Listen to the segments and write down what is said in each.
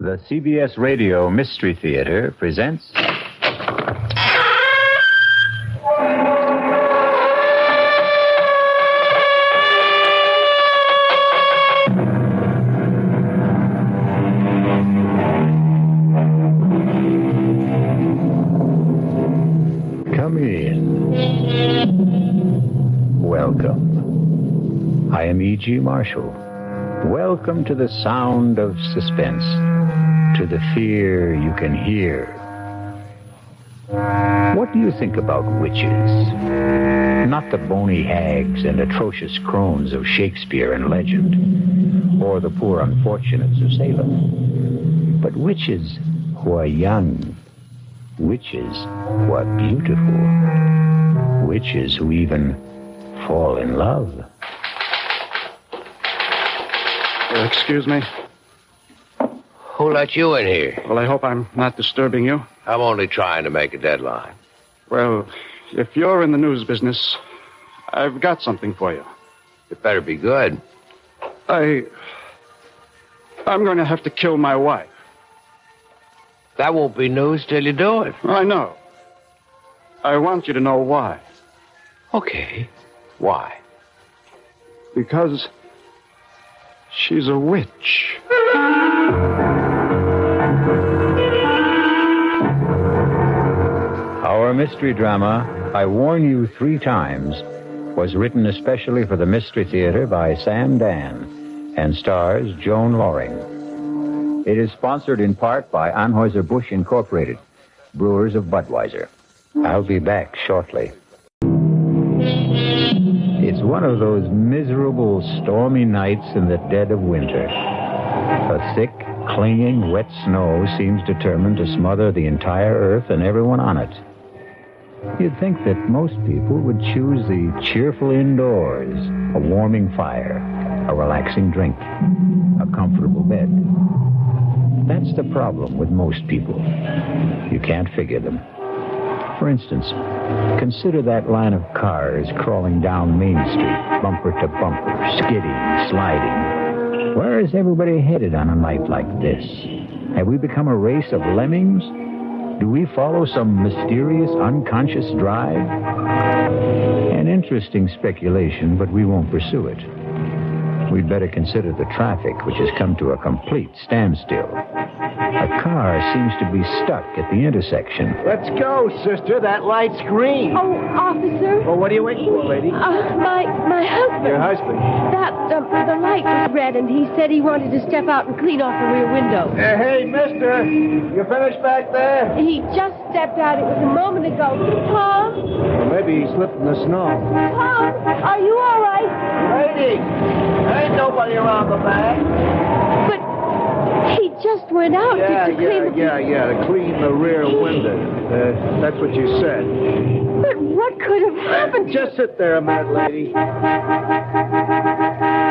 The CBS Radio Mystery Theater presents... Come in. Welcome. I am E.G. Marshall. Welcome to the sound of suspense, to the fear you can hear. What do you think about witches? Not the bony hags and atrocious crones of Shakespeare and legend, or the poor unfortunates of Salem, but witches who are young, witches who are beautiful, witches who even fall in love. Excuse me? Who let you in here? Well, I hope I'm not disturbing you. I'm only trying to make a deadline. Well, if you're in the news business, I've got something for you. It better be good. I'm going to have to kill my wife. That won't be news till you do it. I know. I want you to know why. Okay. Why? Because she's a witch. Our mystery drama, I Warn You 3 Times, was written especially for the Mystery Theater by Sam Dan and stars Joan Loring. It is sponsored in part by Anheuser-Busch Incorporated, brewers of Budweiser. I'll be back shortly. It's one of those miserable, stormy nights in the dead of winter. A thick, clinging, wet snow seems determined to smother the entire earth and everyone on it. You'd think that most people would choose the cheerful indoors, a warming fire, a relaxing drink, a comfortable bed. That's the problem with most people. You can't figure them. For instance, consider that line of cars crawling down Main Street, bumper to bumper, skidding, sliding. Where is everybody headed on a night like this? Have we become a race of lemmings? Do we follow some mysterious, unconscious drive? An interesting speculation, but we won't pursue it. We'd better consider the traffic, which has come to a complete standstill. A car seems to be stuck at the intersection. Let's go, sister. That light's green. Oh, officer. Well, what are you waiting for, lady? My husband. Your husband? The light was red, and he said he wanted to step out and clean off the rear window. Hey, mister. You finished back there? He just stepped out. It was a moment ago. Tom? Well, maybe he slipped in the snow. Tom, are you all right? Lady, there ain't nobody around the back. But he just went out to clean the... To clean the rear window. That's what you said. But what could have happened? Just sit there a minute, lady.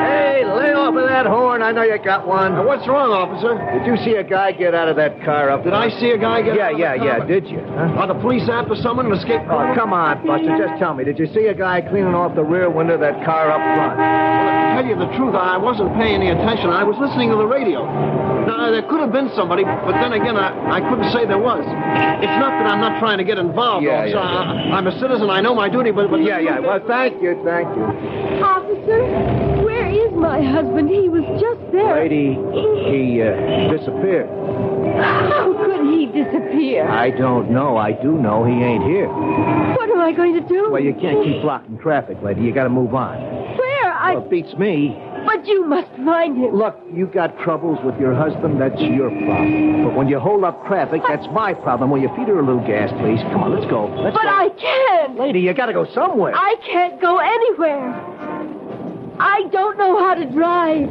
Hey, lay off of that horn. I know you got one. What's wrong, officer? Did you see a guy get out of that car up Did I see a guy get out of the car? Yeah. Did you? Huh? Are the police after someone and escaped? Oh, come on, Buster. Just tell me. Did you see a guy cleaning off the rear window of that car up front? To tell you the truth, I wasn't paying any attention. I was listening to the radio. Now, there could have been somebody, but then again, I couldn't say there was. It's not that I'm not trying to get involved, officer. I'm a citizen. I know my duty, but... Yeah. Well, thank you. Officer, where is my husband? He was just there. Lady, he disappeared. How could he disappear? I don't know. I do know he ain't here. What am I going to do? Well, you can't keep blocking traffic, lady. You got to move on. Where? Well, it beats me. But you must find him. Look, you got troubles with your husband, that's your problem. But when you hold up traffic, that's my problem. Will you feed her a little gas, please? Come on, let's go. But I can't. Lady, you got to go somewhere. I can't go anywhere. I don't know how to drive.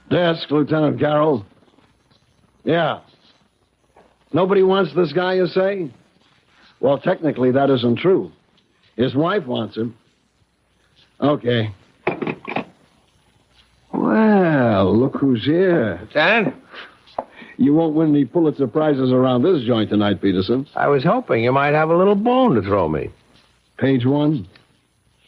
Desk, Lieutenant Carroll. Yeah. Nobody wants this guy, you say? Well, technically, that isn't true. His wife wants him. Okay. Well, look who's here. Lieutenant? You won't win any Pulitzer Prizes around this joint tonight, Peterson. I was hoping you might have a little bone to throw me. Page 1.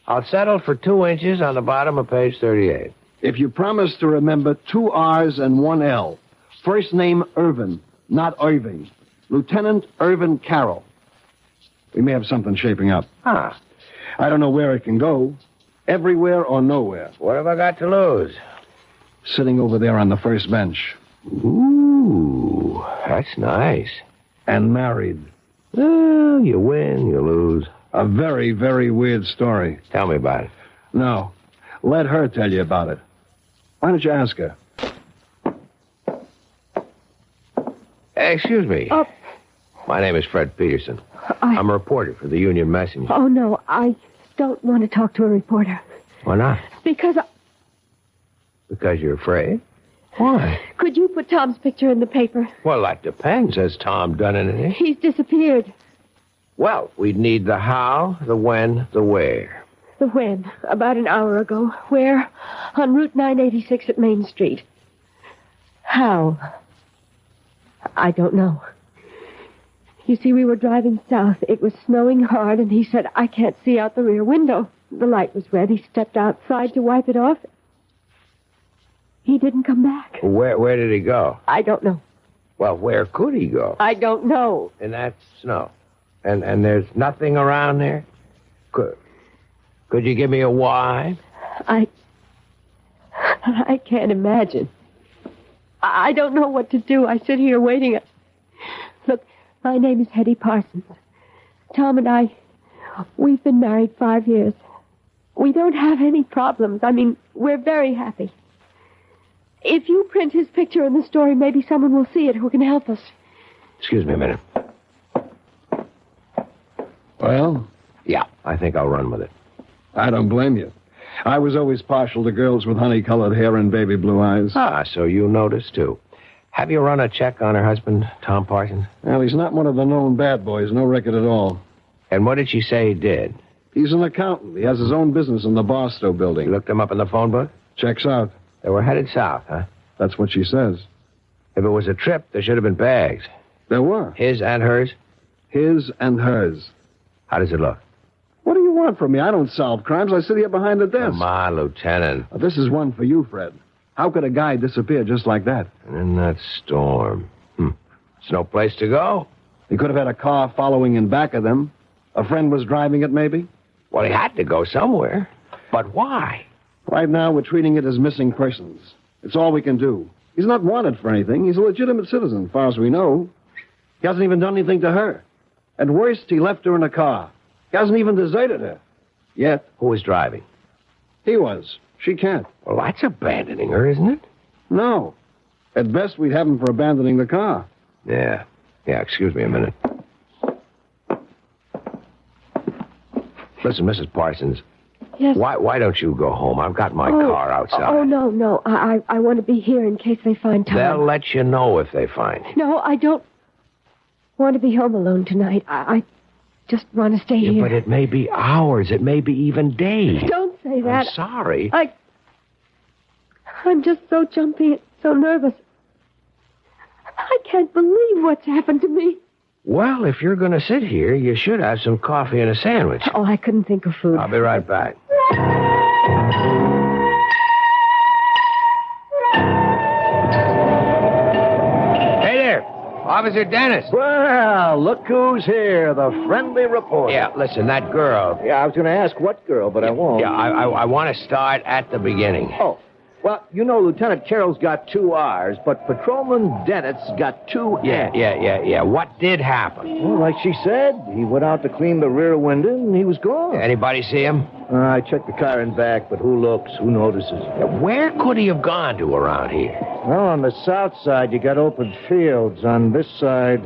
I'll settle for 2 inches on the bottom of page 38. If you promise to remember 2 R's and 1 L. First name Irvin, not Irving. Lieutenant Irvin Carroll. We may have something shaping up. Ah. I don't know where it can go. Everywhere or nowhere. What have I got to lose? Sitting over there on the first bench. Ooh, that's nice. And married. Well, you win, you lose. A very, very weird story. Tell me about it. No. Let her tell you about it. Why don't you ask her? Excuse me. Oh. My name is Fred Peterson. I'm a reporter for the Union Messenger. Oh, no, I don't want to talk to a reporter. Why not? Because Because you're afraid? Why? Could you put Tom's picture in the paper? Well, that depends. Has Tom done anything? He's disappeared. Well, we'd need the how, the when, the where. The when? About an hour ago. Where? On Route 986 at Main Street. How? I don't know. You see, we were driving south. It was snowing hard, and he said, I can't see out the rear window. The light was red. He stepped outside to wipe it off. He didn't come back. Where did he go? I don't know. Well, where could he go? I don't know. In that snow. And there's nothing around there? Could you give me a why? I can't imagine. I don't know what to do. I sit here waiting. Look, my name is Hetty Parsons. Tom and I, we've been married 5 years. We don't have any problems. I mean, we're very happy. If you print his picture in the story, maybe someone will see it who can help us. Excuse me a minute. Well? Yeah, I think I'll run with it. I don't blame you. I was always partial to girls with honey-colored hair and baby blue eyes. Ah, so you noticed, too. Have you run a check on her husband, Tom Parsons? Well, he's not one of the known bad boys. No record at all. And what did she say he did? He's an accountant. He has his own business in the Barstow building. You looked him up in the phone book? Checks out. They were headed south, huh? That's what she says. If it was a trip, there should have been bags. There were. His and hers? His and hers. How does it look? What do you want from me? I don't solve crimes. I sit here behind the desk. Come on, Lieutenant. This is one for you, Fred. How could a guy disappear just like that? And in that storm. It's no place to go. He could have had a car following in back of them. A friend was driving it, maybe? Well, he had to go somewhere. But why? Right now, we're treating it as missing persons. It's all we can do. He's not wanted for anything. He's a legitimate citizen, as far as we know. He hasn't even done anything to her. At worst, he left her in a car. He hasn't even deserted her. Yet. Who was driving? He was. She can't. Well, that's abandoning her, isn't it? No. At best, we'd have him for abandoning the car. Yeah, excuse me a minute. Listen, Mrs. Parsons. Yes. Why don't you go home? I've got my car outside. Oh, no. I want to be here in case they find Tom. They'll let you know if they find him. No, I don't want to be home alone tonight. I just want to stay here. But it may be hours. It may be even days. Don't say that. I'm sorry. I'm just so jumpy and so nervous. I can't believe what's happened to me. Well, if you're going to sit here, you should have some coffee and a sandwich. Oh, I couldn't think of food. I'll be right back. Hey there, Officer Dennis. Well, look who's here, the friendly reporter. Yeah, listen, that girl. Yeah, I was going to ask what girl, but I won't. Yeah, I want to start at the beginning. Oh, well, you know, Lieutenant Carroll's got 2 R's, but Patrolman Dennett's got 2 N's. Yeah. What did happen? Well, like she said, he went out to clean the rear window, and he was gone. Anybody see him? I checked the car and back, but who looks? Who notices? Where could he have gone to around here? Well, on the south side, you got open fields. On this side,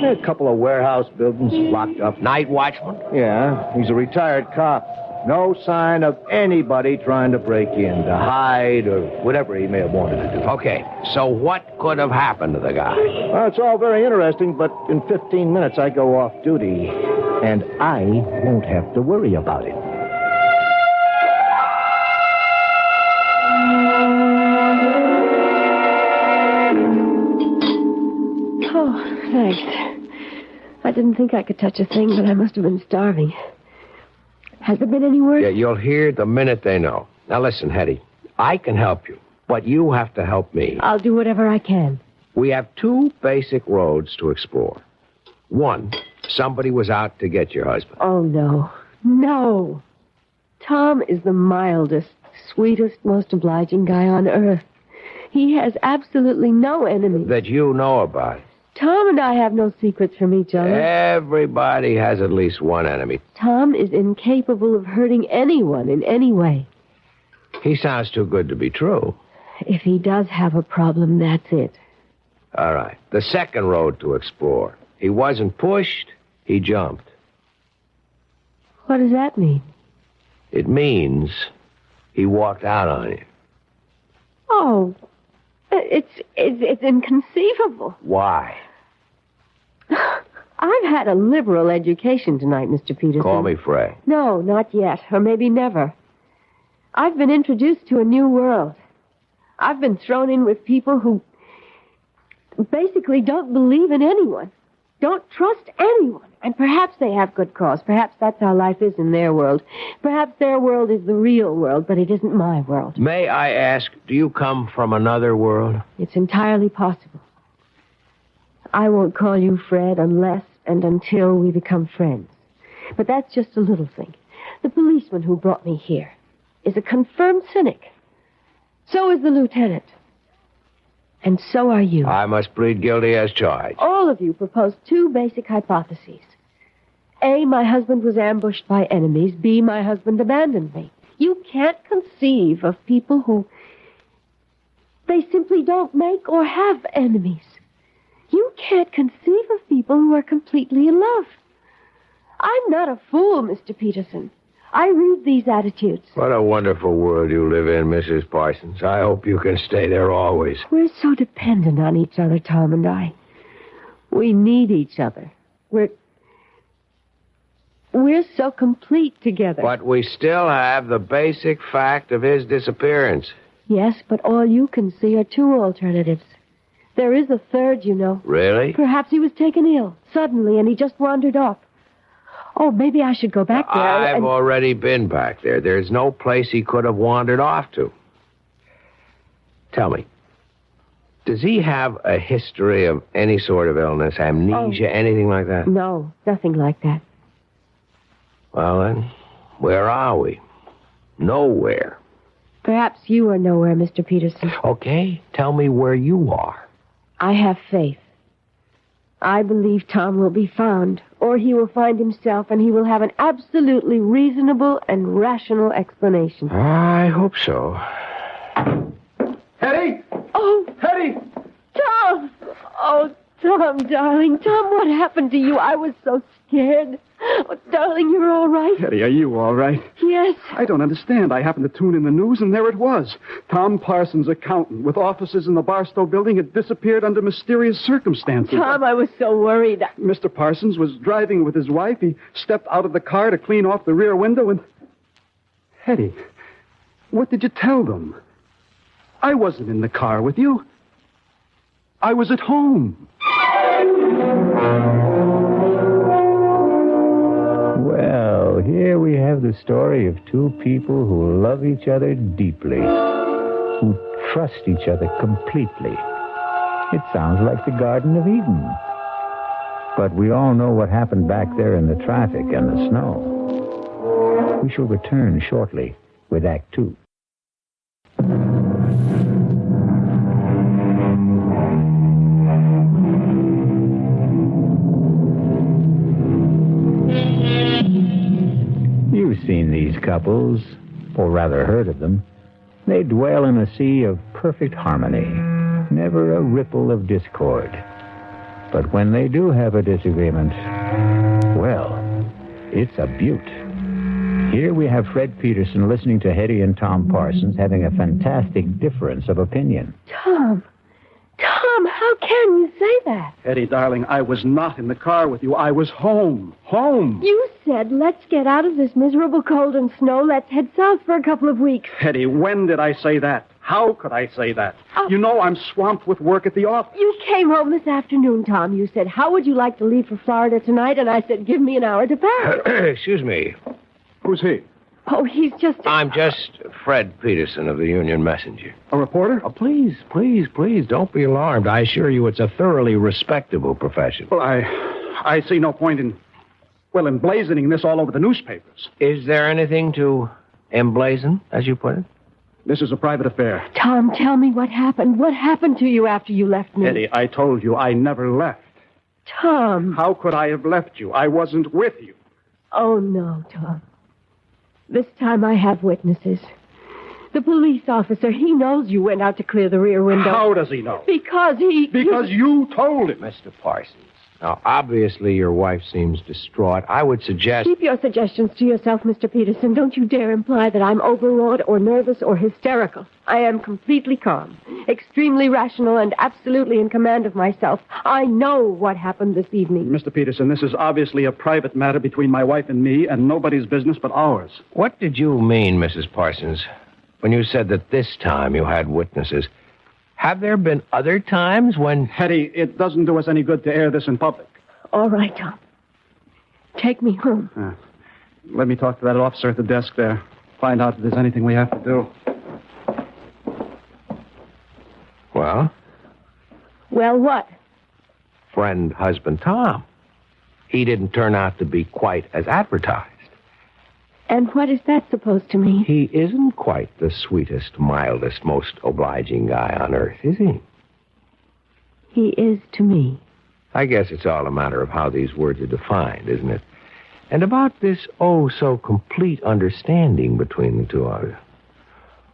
a couple of warehouse buildings locked up. Night watchman? Yeah, he's a retired cop. No sign of anybody trying to break in, to hide, or whatever he may have wanted to do. Okay, so what could have happened to the guy? Well, it's all very interesting, but in 15 minutes I go off duty, and I won't have to worry about it. thanks. I didn't think I could touch a thing, but I must have been starving. Has there been any word? Yeah, you'll hear the minute they know. Now listen, Hetty. I can help you, but you have to help me. I'll do whatever I can. We have two basic roads to explore. One, somebody was out to get your husband. Oh, no. No. Tom is the mildest, sweetest, most obliging guy on earth. He has absolutely no enemies. That you know about. Tom and I have no secrets from each other. Everybody has at least one enemy. Tom is incapable of hurting anyone in any way. He sounds too good to be true. If he does have a problem, that's it. All right. The second road to explore. He wasn't pushed, he jumped. What does that mean? It means he walked out on you. Oh, it's inconceivable. Why? I've had a liberal education tonight, Mr. Peterson. Call me Fred. No, not yet, or maybe never. I've been introduced to a new world. I've been thrown in with people who basically don't believe in anyone, don't trust anyone. And perhaps they have good cause. Perhaps that's how life is in their world. Perhaps their world is the real world, but it isn't my world. May I ask, do you come from another world? It's entirely possible. I won't call you Fred unless and until we become friends. But that's just a little thing. The policeman who brought me here is a confirmed cynic. So is the lieutenant. And so are you. I must plead guilty as charged. All of you proposed two basic hypotheses. A, my husband was ambushed by enemies. B, my husband abandoned me. You can't conceive of people who... they simply don't make or have enemies. You can't conceive of people who are completely in love. I'm not a fool, Mr. Peterson. I read these attitudes. What a wonderful world you live in, Mrs. Parsons. I hope you can stay there always. We're so dependent on each other, Tom and I. We need each other. We're so complete together. But we still have the basic fact of his disappearance. Yes, but all you can see are two alternatives. There is a third, you know. Really? Perhaps he was taken ill, suddenly, and he just wandered off. Oh, maybe I should go back there. I've already been back there. There's no place he could have wandered off to. Tell me, does he have a history of any sort of illness, amnesia, anything like that? No, nothing like that. Well, then, where are we? Nowhere. Perhaps you are nowhere, Mr. Peterson. Okay, tell me where you are. I have faith. I believe Tom will be found, or he will find himself, and he will have an absolutely reasonable and rational explanation. I hope so. Hetty! Oh, Hetty! Tom! Oh, Tom, darling. Tom, what happened to you? I was so scared. Oh, darling, you're all right? Hetty, are you all right? Yes. I don't understand. I happened to tune in the news, and there it was. Tom Parsons, accountant, with offices in the Barstow building, had disappeared under mysterious circumstances. Tom, I was so worried. Mr. Parsons was driving with his wife. He stepped out of the car to clean off the rear window, and... Hetty, what did you tell them? I wasn't in the car with you. I was at home. Well, here we have the story of two people who love each other deeply, who trust each other completely. It sounds like the Garden of Eden. But we all know what happened back there in the traffic and the snow. We shall return shortly with Act Two. You've seen these couples, or rather heard of them. They dwell in a sea of perfect harmony, never a ripple of discord. But when they do have a disagreement, well, it's a beaut. Here we have Fred Peterson listening to Hetty and Tom Parsons having a fantastic difference of opinion. Tom, how can you say that? Hetty, darling, I was not in the car with you. I was home. Home. You said, let's get out of this miserable cold and snow. Let's head south for a couple of weeks. Hetty, when did I say that? How could I say that? You know I'm swamped with work at the office. You came home this afternoon, Tom. You said, how would you like to leave for Florida tonight? And I said, give me an hour to pack. Excuse me. Who's he? Oh, he's just... I'm just Fred Peterson of the Union Messenger. A reporter? Oh, please, don't be alarmed. I assure you it's a thoroughly respectable profession. Well, I see no point in emblazoning this all over the newspapers. Is there anything to emblazon, as you put it? This is a private affair. Tom, tell me what happened. What happened to you after you left me? Eddie, I told you I never left. Tom. How could I have left you? I wasn't with you. Oh, no, Tom. This time I have witnesses. The police officer, he knows you went out to clear the rear window. How does he know? Because you told him. Mr. Parsons. Now, obviously, your wife seems distraught. I would suggest... Keep your suggestions to yourself, Mr. Peterson. Don't you dare imply that I'm overwrought or nervous or hysterical. I am completely calm, extremely rational, and absolutely in command of myself. I know what happened this evening. Mr. Peterson, this is obviously a private matter between my wife and me, and nobody's business but ours. What did you mean, Mrs. Parsons, when you said that this time you had witnesses? Have there been other times when... Hetty, it doesn't do us any good to air this in public. All right, Tom. Take me home. Let me talk to that officer at the desk there. Find out if there's anything we have to do. Well? Well, what? Friend, husband, Tom. He didn't turn out to be quite as advertised. And what is that supposed to mean? He isn't quite the sweetest, mildest, most obliging guy on earth, is he? He is to me. I guess it's all a matter of how these words are defined, isn't it? And about this oh-so-complete understanding between the two of you.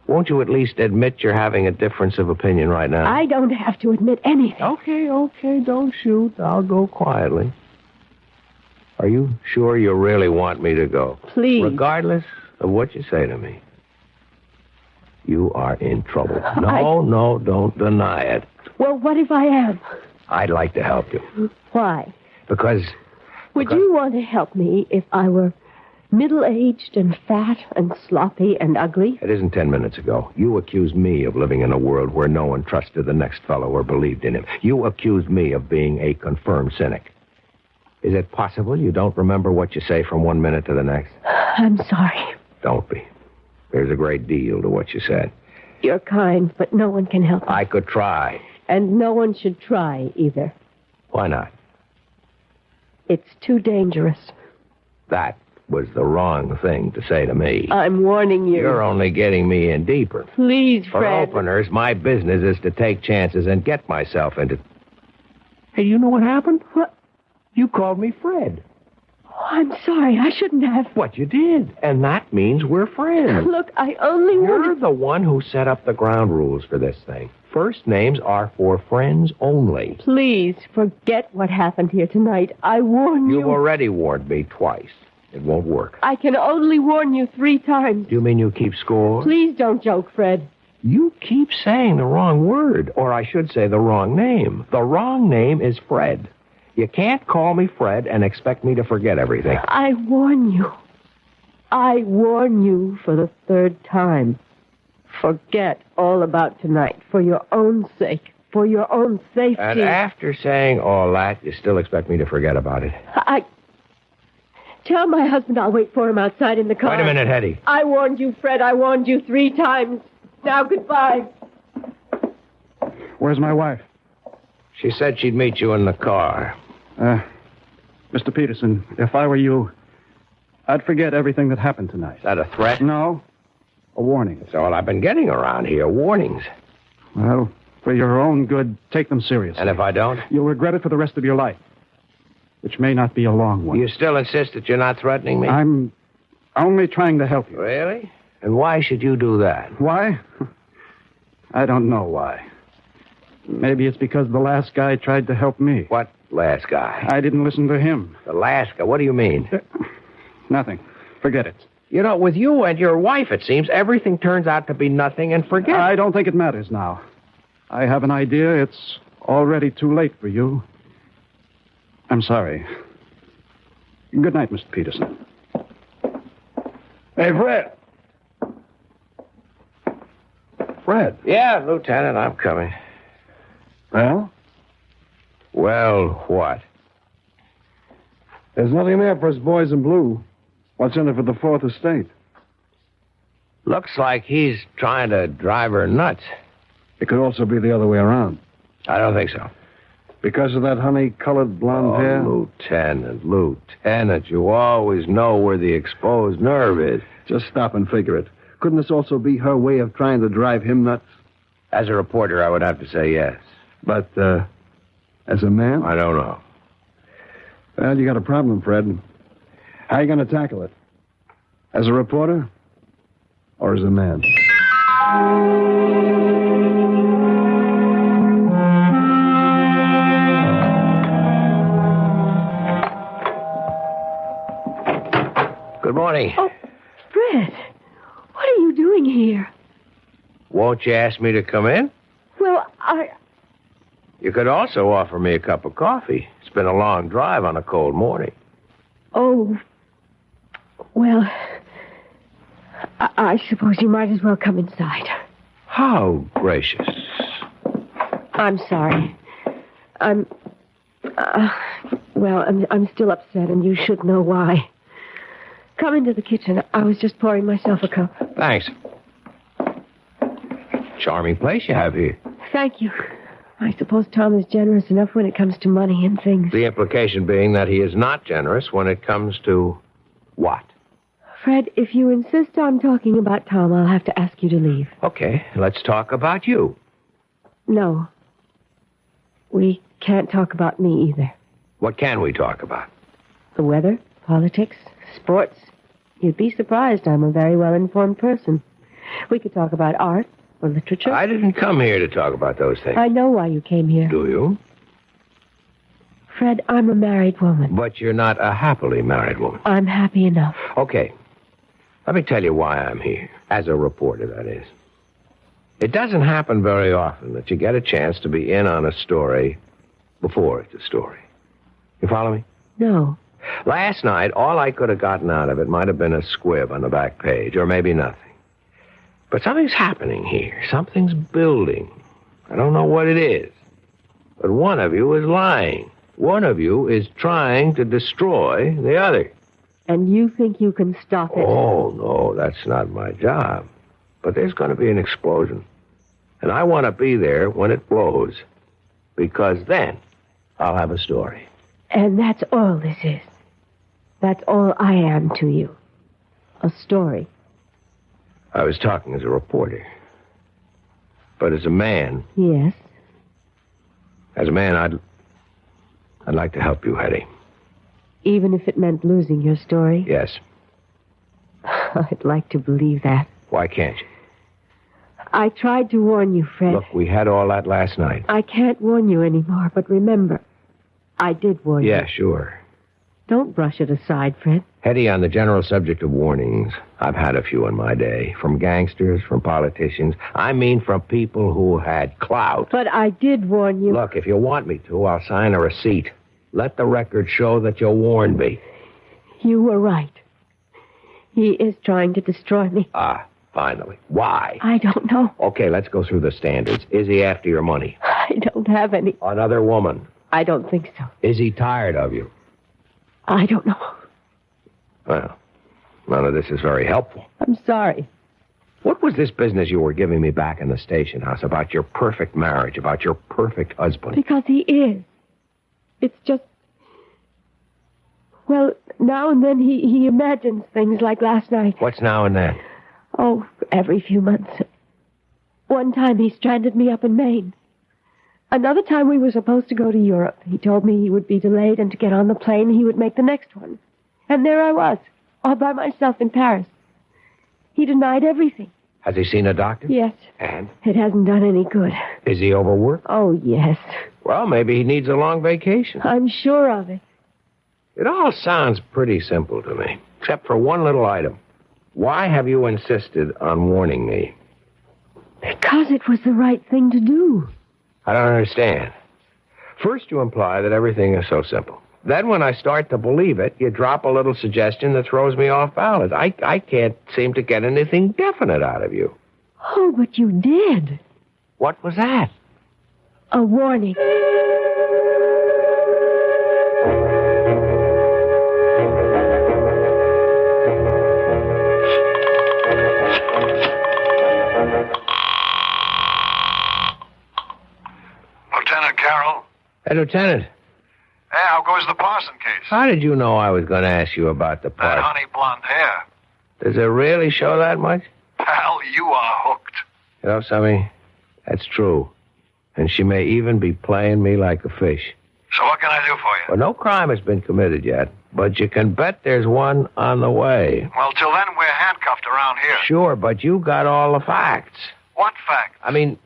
Won't you at least admit you're having a difference of opinion right now? I don't have to admit anything. Okay, don't shoot. I'll go quietly. Are you sure you really want me to go? Please. Regardless of what you say to me. You are in trouble. No, don't deny it. Well, what if I am? I'd like to help you. Why? Because... Would you want to help me if I were middle-aged and fat and sloppy and ugly? It isn't 10 minutes ago. You accused me of living in a world where no one trusted the next fellow or believed in him. You accused me of being a confirmed cynic. Is it possible you don't remember what you say from one minute to the next? I'm sorry. Don't be. There's a great deal to what you said. You're kind, but no one can help me. I could try. And no one should try either. Why not? It's too dangerous. That was the wrong thing to say to me. I'm warning you. You're only getting me in deeper. Please, For Fred. openers, my business is to take chances and get myself into... Hey, you know what happened? What? You called me Fred. Oh, I'm sorry. I shouldn't have. What you did. And that means we're friends. Look, I only You're wanted... the one who set up the ground rules for this thing. First names are for friends only. Please, forget what happened here tonight. I warn you. You've already warned me twice. It won't work. I can only warn you 3 times. Do you mean you keep score? Please don't joke, Fred. You keep saying the wrong word, or I should say the wrong name. The wrong name is Fred. You can't call me Fred and expect me to forget everything. I warn you. I warn you for the 3rd time. Forget all about tonight for your own sake, for your own safety. And after saying all that, you still expect me to forget about it. Tell my husband I'll wait for him outside in the car. Wait a minute, Hetty. I warned you, Fred. I warned you 3 times. Now, goodbye. Where's my wife? She said she'd meet you in the car. Mr. Peterson, if I were you, I'd forget everything that happened tonight. Is that a threat? No. A warning. That's all I've been getting around here, warnings. Well, for your own good, take them seriously. And if I don't? You'll regret it for the rest of your life, which may not be a long one. You still insist that you're not threatening me? I'm only trying to help you. Really? And why should you do that? Why? I don't know why. Maybe it's because the last guy tried to help me. What last guy? I didn't listen to him. The last guy? What do you mean? Nothing. Forget it. You know, with you and your wife, it seems, everything turns out to be nothing and forget. I don't think it matters now. I have an idea it's already too late for you. I'm sorry. Good night, Mr. Peterson. Hey, Fred. Fred. Yeah, Lieutenant, I'm coming. Well? Well, what? There's nothing there for us boys in blue. What's in it for the Fourth Estate? Looks like he's trying to drive her nuts. It could also be the other way around. I don't think so. Because of that honey-colored blonde hair? Lieutenant, you always know where the exposed nerve is. Just stop and figure it. Couldn't this also be her way of trying to drive him nuts? As a reporter, I would have to say yes. But, as a man? I don't know. Well, you got a problem, Fred. How are you going to tackle it? As a reporter? Or as a man? Good morning. Oh, Fred, what are you doing here? Won't you ask me to come in? Well, You could also offer me a cup of coffee. It's been a long drive on a cold morning. Oh, well, I suppose you might as well come inside. How gracious. I'm sorry. I'm still upset, and you should know why. Come into the kitchen. I was just pouring myself a cup. Thanks. Charming place you have here. Thank you. I suppose Tom is generous enough when it comes to money and things. The implication being that he is not generous when it comes to what? Fred, if you insist on talking about Tom, I'll have to ask you to leave. Okay, let's talk about you. No. We can't talk about me either. What can we talk about? The weather, politics, sports. You'd be surprised I'm a very well-informed person. We could talk about art or literature. I didn't come here to talk about those things. I know why you came here. Do you? Fred, I'm a married woman. But you're not a happily married woman. I'm happy enough. Okay. Let me tell you why I'm here. As a reporter, that is. It doesn't happen very often that you get a chance to be in on a story before it's a story. You follow me? No. Last night, all I could have gotten out of it might have been a squib on the back page, or maybe nothing. But something's happening here. Something's building. I don't know what it is. But one of you is lying. One of you is trying to destroy the other. And you think you can stop it? Oh, no, that's not my job. But there's going to be an explosion. And I want to be there when it blows. Because then I'll have a story. And that's all this is. That's all I am to you. A story. I was talking as a reporter. But as a man... Yes? As a man, I'd like to help you, Hetty. Even if it meant losing your story? Yes. I'd like to believe that. Why can't you? I tried to warn you, Fred. Look, we had all that last night. I can't warn you anymore, but remember, I did warn you. Yeah, sure. Don't brush it aside, Fred. Hetty, on the general subject of warnings, I've had a few in my day. From gangsters, from politicians. I mean from people who had clout. But I did warn you. Look, if you want me to, I'll sign a receipt. Let the record show that you warned me. You were right. He is trying to destroy me. Ah, finally. Why? I don't know. Okay, let's go through the standards. Is he after your money? I don't have any. Another woman? I don't think so. Is he tired of you? I don't know. Well, none of this is very helpful. I'm sorry. What was this business you were giving me back in the station house about your perfect marriage, about your perfect husband? Because he is. It's just... Well, now and then he imagines things like last night. What's now and then? Oh, every few months. One time he stranded me up in Maine. Another time we were supposed to go to Europe. He told me he would be delayed and to get on the plane he would make the next one. And there I was, all by myself in Paris. He denied everything. Has he seen a doctor? Yes. And? It hasn't done any good. Is he overworked? Oh, yes. Well, maybe he needs a long vacation. I'm sure of it. It all sounds pretty simple to me, except for one little item. Why have you insisted on warning me? Because it was the right thing to do. I don't understand. First, you imply that everything is so simple. Then, when I start to believe it, you drop a little suggestion that throws me off balance. I can't seem to get anything definite out of you. Oh, but you did. What was that? A warning. Lieutenant Carroll? Hey, Lieutenant. Hey, how goes the Parson case? How did you know I was going to ask you about the That part? honey blonde hair. Does it really show that much? Pal, you are hooked. You know, Sammy, that's true. And she may even be playing me like a fish. So what can I do for you? Well, no crime has been committed yet, but you can bet there's one on the way. Well, till then, we're handcuffed around here. Sure, but you got all the facts. What fact? I mean,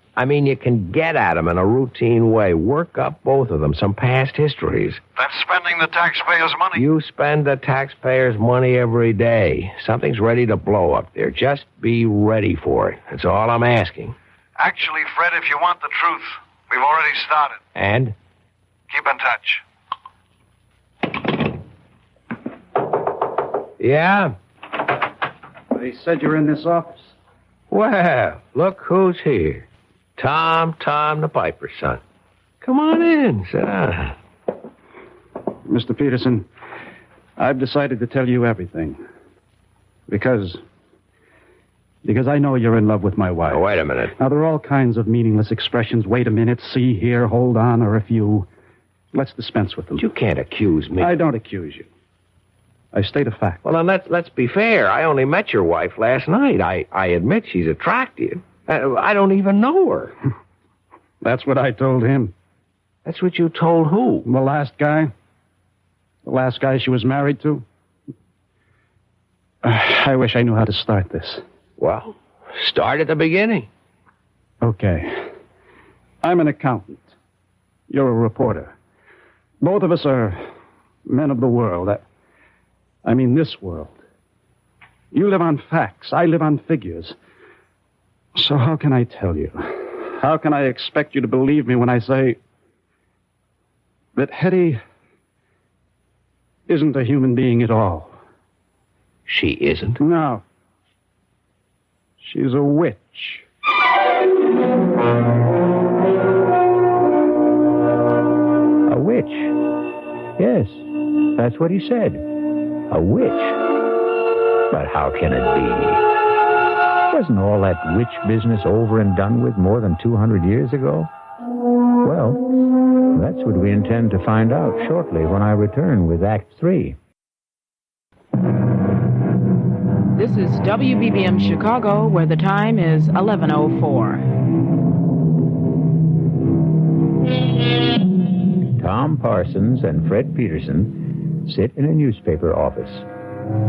you can get at them in a routine way. Work up both of them, some past histories. That's spending the taxpayers' money. You spend the taxpayers' money every day. Something's ready to blow up there. Just be ready for it. That's all I'm asking. Actually, Fred, if you want the truth, we've already started. And? Keep in touch. Yeah? They said you're in this office. Well, look who's here. Tom the Piper's son. Come on in, sit down. Mr. Peterson, I've decided to tell you everything. Because I know you're in love with my wife. Oh, wait a minute. Now, there are all kinds of meaningless expressions. Wait a minute, see here, hold on, or if you... Let's dispense with them. You can't accuse me. I don't accuse you. I state a fact. Well, then let's be fair. I only met your wife last night. I admit she's attractive. I don't even know her. That's what I told him. That's what you told who? The last guy. The last guy she was married to. I wish I knew how to start this. Well, start at the beginning. Okay. I'm an accountant. You're a reporter. Both of us are men of the world. I mean this world. You live on facts. I live on figures. So how can I tell you? How can I expect you to believe me when I say that Hetty isn't a human being at all? She isn't? No. She's a witch. A witch? Yes, that's what he said. A witch. But how can it be? Wasn't all that witch business over and done with more than 200 years ago? Well, that's what we intend to find out shortly when I return with Act 3. This is WBBM Chicago, where the time is 11:04. Tom Parsons and Fred Peterson sit in a newspaper office.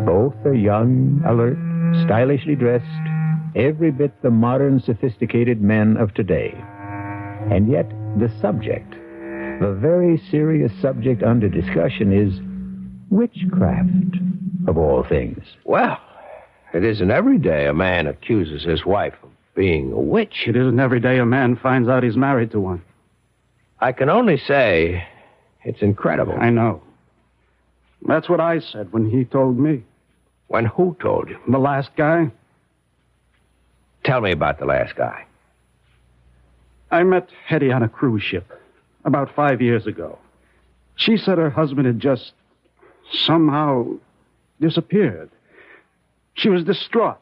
Both are young, alert, stylishly dressed, every bit the modern, sophisticated men of today. And yet, the subject, the very serious subject under discussion is witchcraft, of all things. Well, it isn't every day a man accuses his wife of being a witch. It isn't every day a man finds out he's married to one. I can only say it's incredible. I know. That's what I said when he told me. When who told you? The last guy? Tell me about the last guy. I met Hetty on a cruise ship about 5 years ago. She said her husband had just somehow disappeared. She was distraught.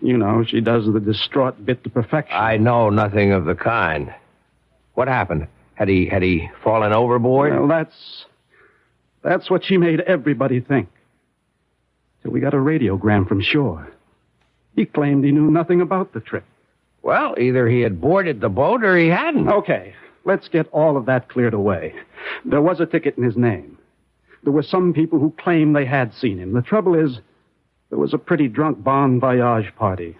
You know, she does the distraught bit to perfection. I know nothing of the kind. What happened? Had he fallen overboard? Well, that's what she made everybody think. Till we got a radiogram from shore. He claimed he knew nothing about the trip. Well, either he had boarded the boat or he hadn't. Okay, let's get all of that cleared away. There was a ticket in his name. There were some people who claimed they had seen him. The trouble is, there was a pretty drunk bon voyage party.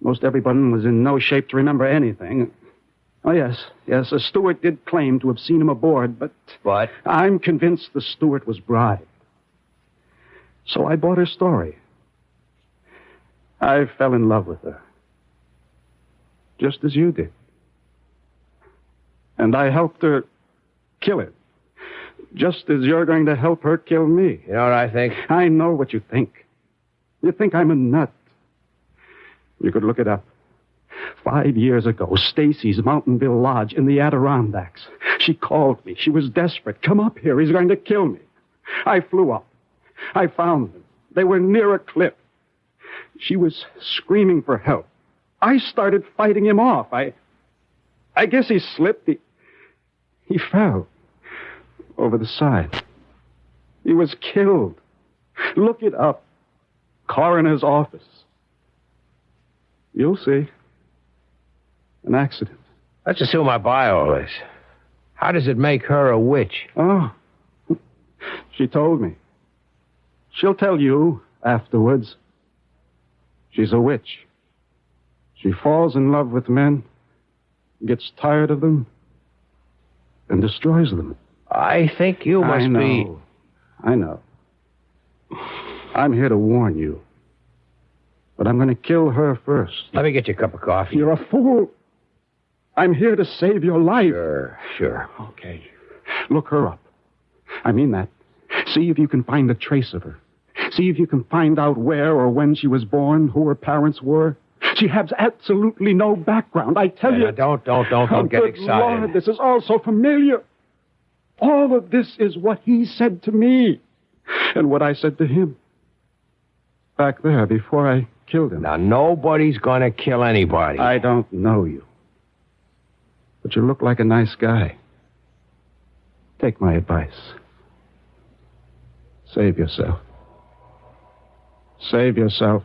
Most everyone was in no shape to remember anything. Oh, yes, a steward did claim to have seen him aboard, but... What? I'm convinced the steward was bribed. So I bought her story. I fell in love with her. Just as you did. And I helped her kill him. Just as you're going to help her kill me. You know what I think? I know what you think. You think I'm a nut. You could look it up. 5 years ago, Stacy's Mountainville Lodge in the Adirondacks. She called me. She was desperate. Come up here. He's going to kill me. I flew up. I found them. They were near a cliff. She was screaming for help. I started fighting him off. I guess he slipped. He fell over the side. He was killed. Look it up. Coroner's office. You'll see. An accident. Let's assume I buy all this. How does it make her a witch? Oh. She told me. She'll tell you afterwards. She's a witch. She falls in love with men, gets tired of them, and destroys them. I think you must be... I know. I'm here to warn you. But I'm going to kill her first. Let me get you a cup of coffee. You're a fool. I'm here to save your life. Sure. Okay. Look her up. I mean that. See if you can find a trace of her. See if you can find out where or when she was born, who her parents were. She has absolutely no background. I tell you. Don't get excited. Lord, this is all so familiar. All of this is what he said to me and what I said to him back there before I killed him. Now, nobody's going to kill anybody. I don't know you. But you look like a nice guy. Take my advice. Save yourself. Save yourself.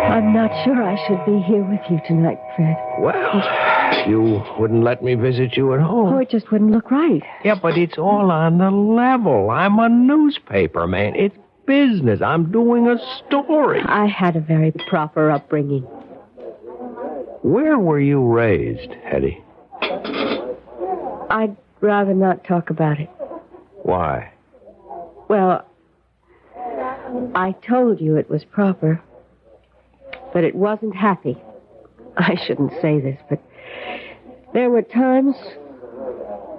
I'm not sure I should be here with you tonight, Fred. Well, you wouldn't let me visit you at home. Oh, it just wouldn't look right. Yeah, but it's all on the level. I'm a newspaper man. It's business. I'm doing a story. I had a very proper upbringing. Where were you raised, Hetty? I'd rather not talk about it. Why? Well, I told you it was proper, but it wasn't happy. I shouldn't say this, but there were times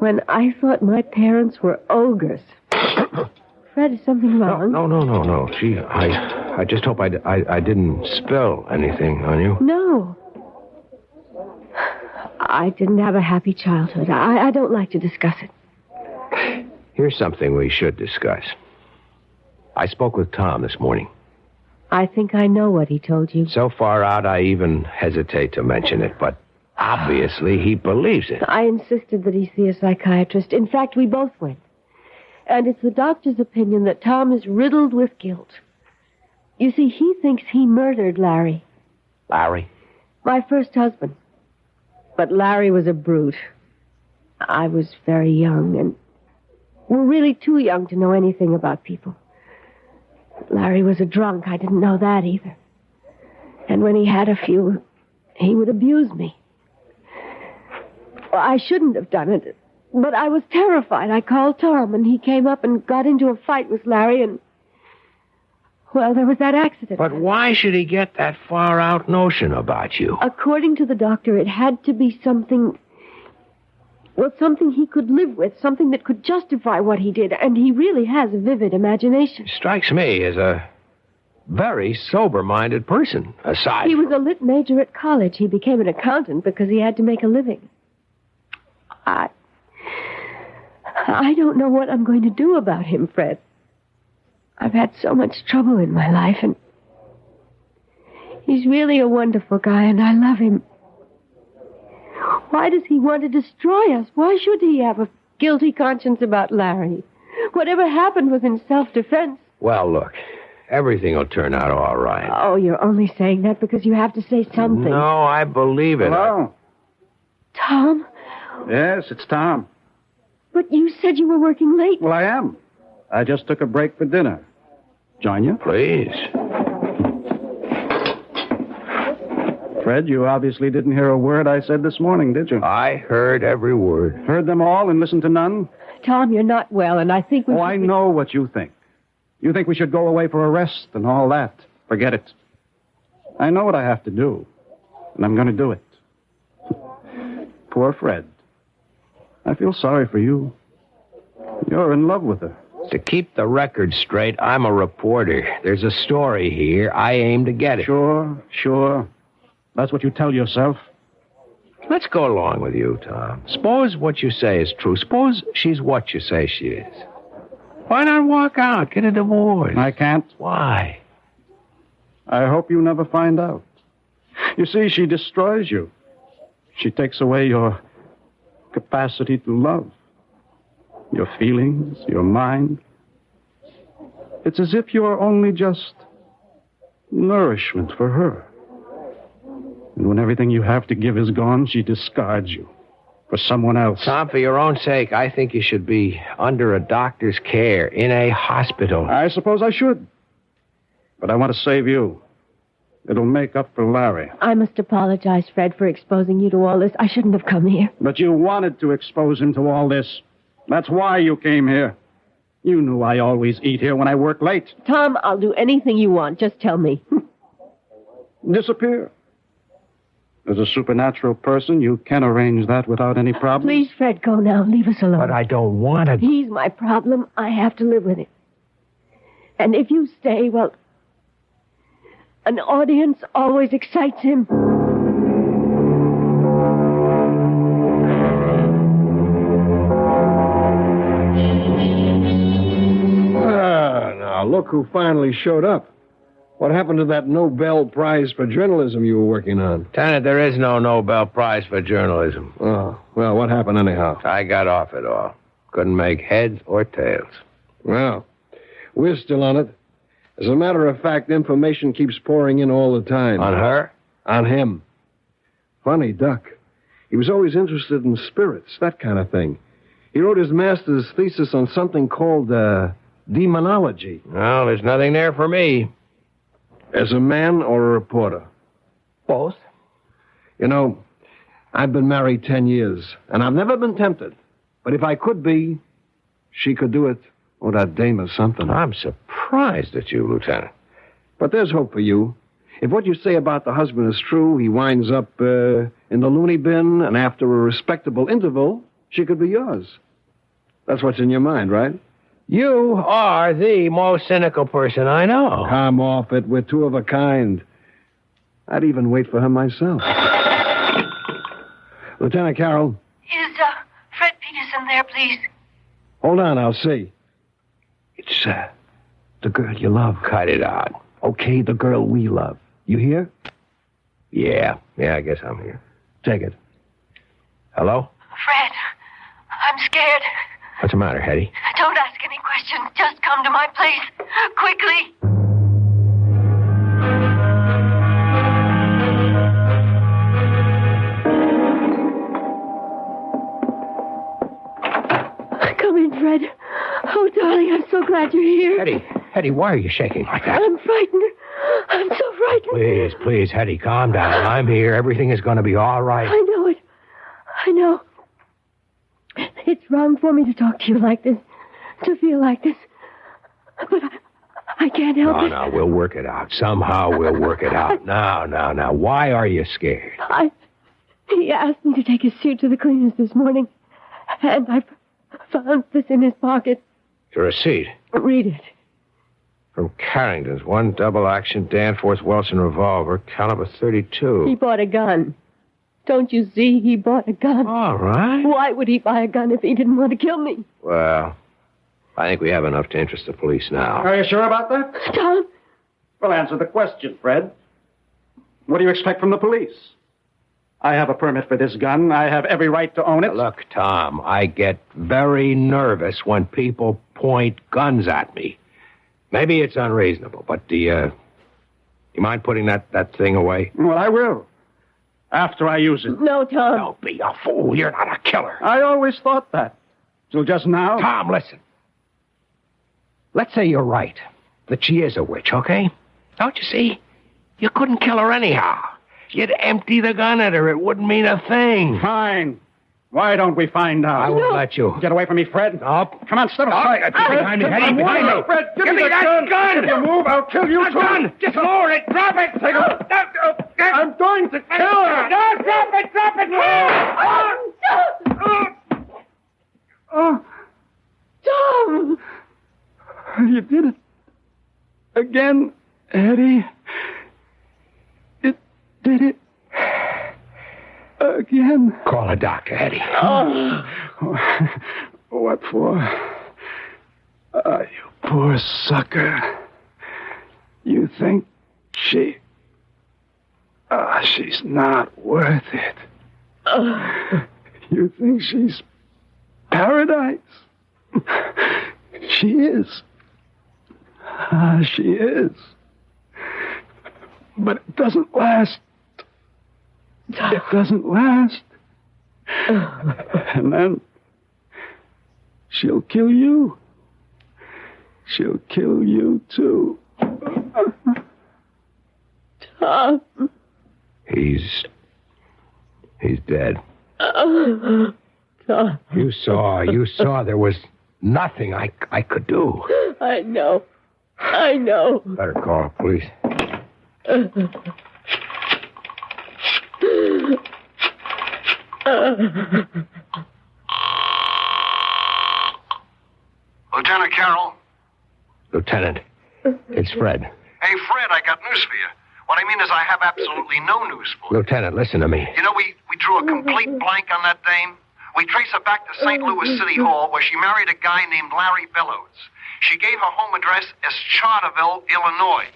when I thought my parents were ogres. Fred, is something wrong? No. Gee, I just hope I didn't spill anything on you. No. I didn't have a happy childhood. I don't like to discuss it. Here's something we should discuss. I spoke with Tom this morning. I think I know what he told you. So far out, I even hesitate to mention it, but obviously he believes it. I insisted that he see a psychiatrist. In fact, we both went. And it's the doctor's opinion that Tom is riddled with guilt. You see, he thinks he murdered Larry. Larry? My first husband. But Larry was a brute. I was very young, and we're really too young to know anything about people. Larry was a drunk. I didn't know that either. And when he had a few, he would abuse me. Well, I shouldn't have done it, but I was terrified. I called Tom, and he came up and got into a fight with Larry, and... well, there was that accident. But why should he get that far-out notion about you? According to the doctor, it had to be something... well, something he could live with, something that could justify what he did, and he really has a vivid imagination. Strikes me as a very sober-minded person, aside He was a lit major at college. He became an accountant because he had to make a living. I don't know what I'm going to do about him, Fred. I've had so much trouble in my life, and he's really a wonderful guy, and I love him. Why does he want to destroy us? Why should he have a guilty conscience about Larry? Whatever happened was in self-defense. Well, look, everything will turn out all right. Oh, you're only saying that because you have to say something. No, I believe it. Hello? Tom? Yes, it's Tom. But you said you were working late. Well, I am. I just took a break for dinner. Join you? Please. Fred, you obviously didn't hear a word I said this morning, did you? I heard every word. Heard them all and listened to none? Tom, you're not well, and I think we should... I know what you think. You think we should go away for a rest and all that. Forget it. I know what I have to do, and I'm going to do it. Poor Fred. I feel sorry for you. You're in love with her. To keep the record straight, I'm a reporter. There's a story here. I aim to get it. Sure. That's what you tell yourself. Let's go along with you, Tom. Suppose what you say is true. Suppose she's what you say she is. Why not walk out, get a divorce? I can't. Why? I hope you never find out. You see, she destroys you. She takes away your capacity to love. Your feelings, your mind. It's as if you're only just nourishment for her. And when everything you have to give is gone, she discards you for someone else. Tom, for your own sake, I think you should be under a doctor's care in a hospital. I suppose I should. But I want to save you. It'll make up for Larry. I must apologize, Fred, for exposing you to all this. I shouldn't have come here. But you wanted to expose him to all this. That's why you came here. You knew I always eat here when I work late. Tom, I'll do anything you want. Just tell me. Disappear. As a supernatural person, you can arrange that without any problem. Please, Fred, go now. Leave us alone. But I don't want to. He's my problem. I have to live with it. And if you stay, well, an audience always excites him. Now, look who finally showed up. What happened to that Nobel Prize for journalism you were working on? Lieutenant, there is no Nobel Prize for journalism. Oh, well, what happened anyhow? I got off it all. Couldn't make heads or tails. Well, we're still on it. As a matter of fact, information keeps pouring in all the time. On her? On him. Funny duck. He was always interested in spirits, that kind of thing. He wrote his master's thesis on something called demonology. Well, there's nothing there for me. As a man or a reporter? Both. You know, I've been married 10 years, and I've never been tempted. But if I could be, she could do it. Oh, that dame is something. I'm surprised at you, Lieutenant. But there's hope for you. If what you say about the husband is true, he winds up in the loony bin, and after a respectable interval, she could be yours. That's what's in your mind, right? You are the most cynical person I know. Come off it. We're two of a kind. I'd even wait for her myself. Lieutenant Carroll. Is Fred Peterson there, please? Hold on, I'll see. It's the girl you love. Cut it out. Okay, the girl we love. You hear? Yeah, I guess I'm here. Take it. Hello? Fred, I'm scared. What's the matter, Hetty? Don't ask any questions. Just come to my place. Quickly. Come in, Fred. Oh, darling, I'm so glad you're here. Hetty, why are you shaking like that? I'm frightened. I'm so frightened. Please, Hetty, calm down. I'm here. Everything is going to be all right. I know it. I know. It's wrong for me to talk to you like this, to feel like this. But I can't help it. No, we'll work it out. Somehow we'll work it out. Now. Why are you scared? He asked me to take his suit to the cleaners this morning, and I found this in his pocket. It's a receipt. Read it. From Carrington's, 1 double-action Danforth Wilson revolver, caliber .32. He bought a gun. Don't you see? He bought a gun. All right. Why would he buy a gun if he didn't want to kill me? Well, I think we have enough to interest the police now. Are you sure about that? Tom? Well, answer the question, Fred. What do you expect from the police? I have a permit for this gun. I have every right to own it. Look, Tom, I get very nervous when people point guns at me. Maybe it's unreasonable, but do you mind putting that thing away? Well, I will. After I use it. No, Tom. Don't be a fool. You're not a killer. I always thought that. Till just now. Tom, listen. Let's say you're right, that she is a witch, okay? Don't you see? You couldn't kill her anyhow. You'd empty the gun at her. It wouldn't mean a thing. Fine. Why don't we find out? I won't let you. Get away from me, Fred. Up. Come on, step aside. Behind me, Hetty, behind me. Fred, give me that gun. If you move, I'll kill you, too. Gun. Just lower it. Drop it. I'm going to kill her. No, drop it. Tom! You did it. Again, Eddie. It did it. Again. Call a doctor, Eddie. Oh. What for? You poor sucker. You think she's not worth it. You think she's paradise? She is. She is. But it doesn't last. It doesn't last. And then she'll kill you. She'll kill you, too. Tom. He's dead. Tom. You saw there was nothing I could do. I know. Better call police. Lieutenant Carroll? Lieutenant, it's Fred. Hey, Fred, I got news for you. What I mean is I have absolutely no news for you. Lieutenant, listen to me. You know, we drew a complete blank on that dame. We trace her back to St. Louis City Hall, where she married a guy named Larry Bellows. She gave her home address as Charterville, Illinois.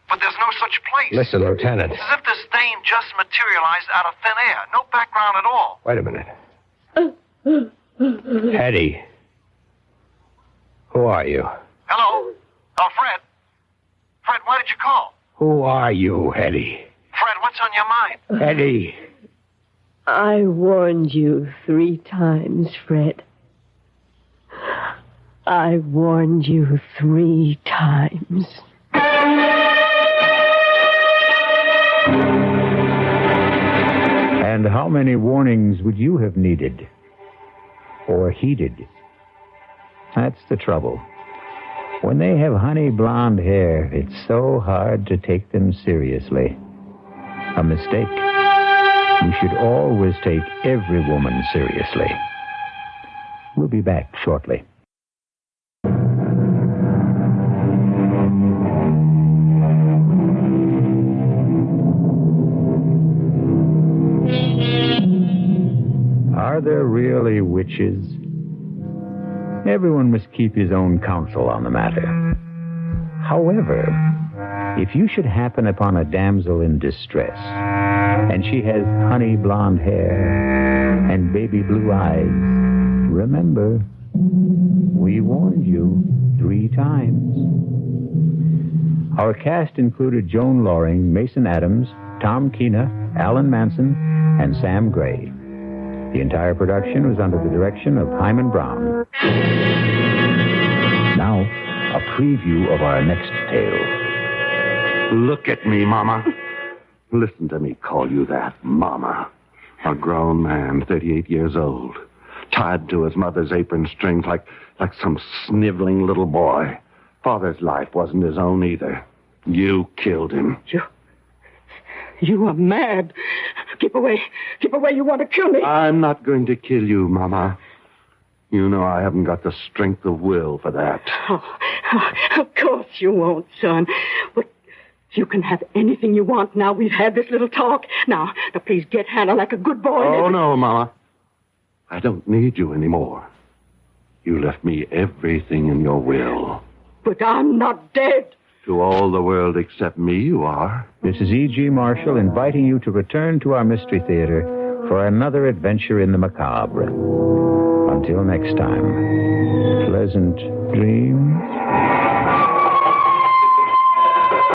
But there's no such place. Listen, Lieutenant. It's as if this dame just materialized out of thin air. No background at all. Wait a minute. Eddie. Who are you? Hello? Oh, Fred. Fred, why did you call? Who are you, Eddie? Fred, what's on your mind? Eddie. I warned you 3 times, Fred. I warned you 3 times. And how many warnings would you have needed? Or heeded? That's the trouble. When they have honey blonde hair, it's so hard to take them seriously. A mistake. You should always take every woman seriously. We'll be back shortly. Are there really witches? Everyone must keep his own counsel on the matter. However, if you should happen upon a damsel in distress, and she has honey blonde hair and baby blue eyes, remember, we warned you 3 times. Our cast included Joan Loring, Mason Adams, Tom Keena, Alan Manson, and Sam Gray. The entire production was under the direction of Himan Brown. Now, a preview of our next tale. Look at me, Mama. Listen to me call you that, Mama. A grown man, 38 years old, tied to his mother's apron strings like some sniveling little boy. Father's life wasn't his own either. You killed him. You are mad. Keep away. Keep away. You want to kill me. I'm not going to kill you, Mama. You know I haven't got the strength of will for that. Oh, of course you won't, son. But you can have anything you want now we've had this little talk. Now, please get Hannah like a good boy. Oh, no, Mama. I don't need you anymore. You left me everything in your will. But I'm not dead. To all the world except me, you are. This is E.G. Marshall inviting you to return to our Mystery Theater for another adventure in the macabre. Until next time, pleasant dreams.